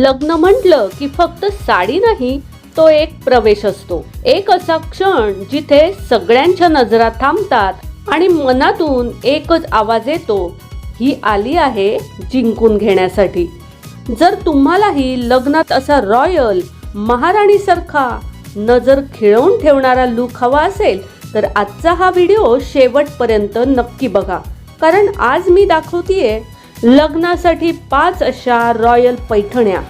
लग्न म्हटलं की फक्त साडी नाही, तो एक प्रवेश असतो. एक असा क्षण जिथे सगळ्यांच्या नजरा थांबतात आणि मनातून एकच आवाज येतो, ही आली आहे जिंकून घेण्यासाठी. जर तुम्हालाही लग्नात असा रॉयल महाराणी सारखा नजर खिळवून ठेवणारा लुक हवा असेल तर आजचा हा व्हिडिओ शेवटपर्यंत नक्की बघा. कारण आज मी दाखवतेय लग्नासाठी 5 अशा रॉयल पैठण्या,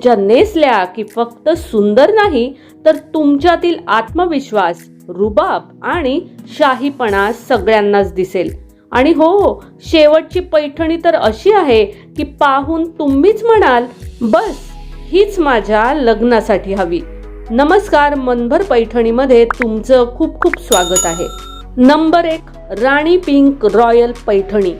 ज्या नेसल्या की फक्त सुंदर नाही तर तुमच्यातील आत्मविश्वास, रुबाब आणि शाहीपणा सगळ्यांनाच दिसेल. आणि हो, शेवटची पैठणी तर अशी आहे की पाहून तुम्हीच म्हणाल, बस हीच माझ्या लग्नासाठी हवी. नमस्कार, मनभर पैठणीमध्ये तुमचं खूप खूप स्वागत आहे. नंबर 1, राणी पिंक रॉयल पैठणी.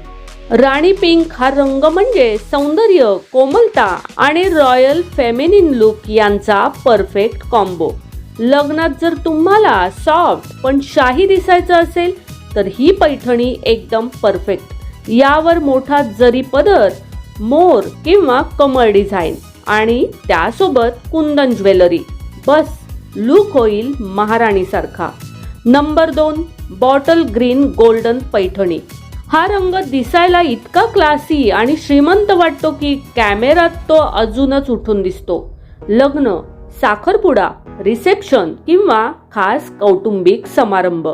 राणी पिंक हा रंग म्हणजे सौंदर्य, कोमलता आणि रॉयल फेमिनिन लुक यांचा परफेक्ट कॉम्बो. लग्नात जर तुम्हाला सॉफ्ट पण शाही दिसायचं असेल तर ही पैठणी एकदम परफेक्ट. यावर मोठा जरी पदर, मोर किंवा कमळ डिझाईन आणि त्यासोबत कुंदन ज्वेलरी, बस लुक होईल महाराणी सारखा. Number 2, bottle green golden Paithani. हा रंग दिसायला इतका क्लासी आणि श्रीमंत वाटतो की कॅमेरात तो अजूनच उठून दिसतो. लग्न, साखरपुडा, रिसेप्शन किंवा खास कौटुंबिक समारंभ,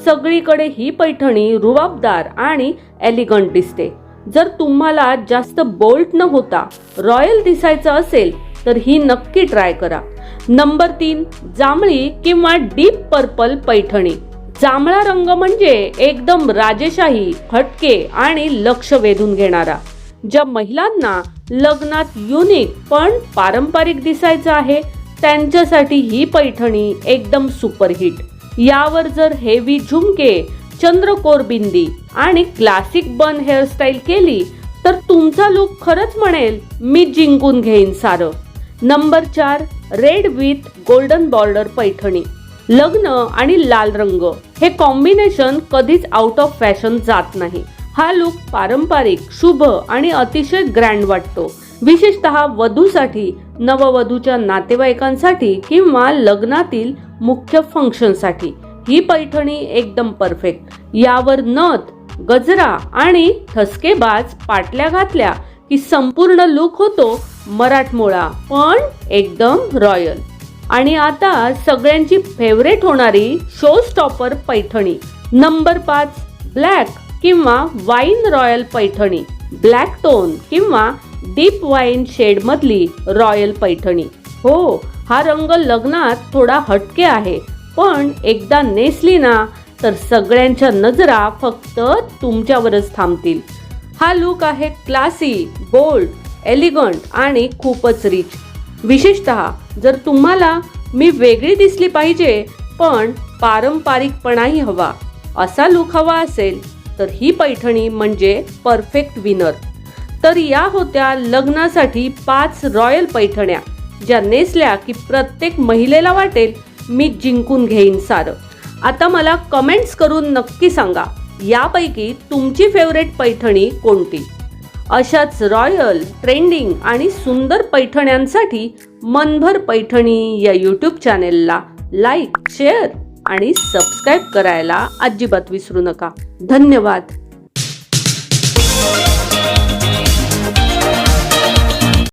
सगळीकडे ही पैठणी रुबाबदार आणि एलिगंट दिसते. जर तुम्हाला जास्त बोल्ड न होता रॉयल दिसायचं असेल तर ही नक्की ट्राय करा. नंबर 3, जांभळी किंवा डीप पर्पल पैठणी. जांभळा रंग म्हणजे एकदम राजेशाही, हटके आणि लक्ष वेधून घेणारा. ज्या महिलांना लग्नात युनिक पण पारंपरिक दिसायचं आहे त्यांच्यासाठी ही पैठणी एकदम सुपरहिट. यावर जर हेवी झुमके, चंद्रकोर बिंदी आणि क्लासिक बन हेअरस्टाईल केली तर तुमचा लुक खरंच म्हणेल, मी जिंकून घेईन सारं. Number 4, red with golden border Paithani. लग्न आणि लाल रंग हे कॉम्बिनेशन कधीच आउट ऑफ फॅशन जात नाही. हा लुक पारंपरिक, शुभ आणि अतिशय ग्रँड वाटतो. विशेषतः वधूसाठी, नववधूच्या नातेवाईकांसाठी किंवा लग्नातील मुख्य फंक्शनसाठी ही पैठणी एकदम परफेक्ट. यावर नथ, गजरा आणि ठसकेबाज पाटल्या घातल्या की संपूर्ण लुक होतो मराठमोळा पण एकदम रॉयल. आणि आता सगळ्यांची फेवरेट होणारी show stopper Paithani. Number 5, black किंवा wine royal Paithani. Black tone किंवा डीप वाईन शेड मधली रॉयल पैठणी. हो, हा रंग लग्नात थोडा हटके आहे, पण एकदा नेसली ना तर सगळ्यांच्या नजरा फक्त तुमच्यावरच थांबतील. हा लुक आहे क्लासी, बोल्ड, एलिगंट आणि खूपच रिच. विशेषतः जर तुम्हाला मी वेगळी दिसली पाहिजे पण पारंपरिकपणाही हवा असा लुक हवा असेल तर ही पैठणी म्हणजे परफेक्ट विनर. तर या होत्या लग्नासाठी 5 रॉयल पैठण्या, ज्या नेसल्या की प्रत्येक महिलेला वाटेल, मी जिंकून घेईन सारं. आता मला कमेंट्स करून नक्की सांगा, यापैकी तुमची फेवरेट पैठणी कोणती. अशाच रॉयल, ट्रेंडिंग आणि सुंदर पैठण्यांसाठी मनभर पैठणी या यूट्यूब चॅनेलला लाईक, शेअर आणि सबस्क्राईब करायला अजिबात विसरू नका. धन्यवाद.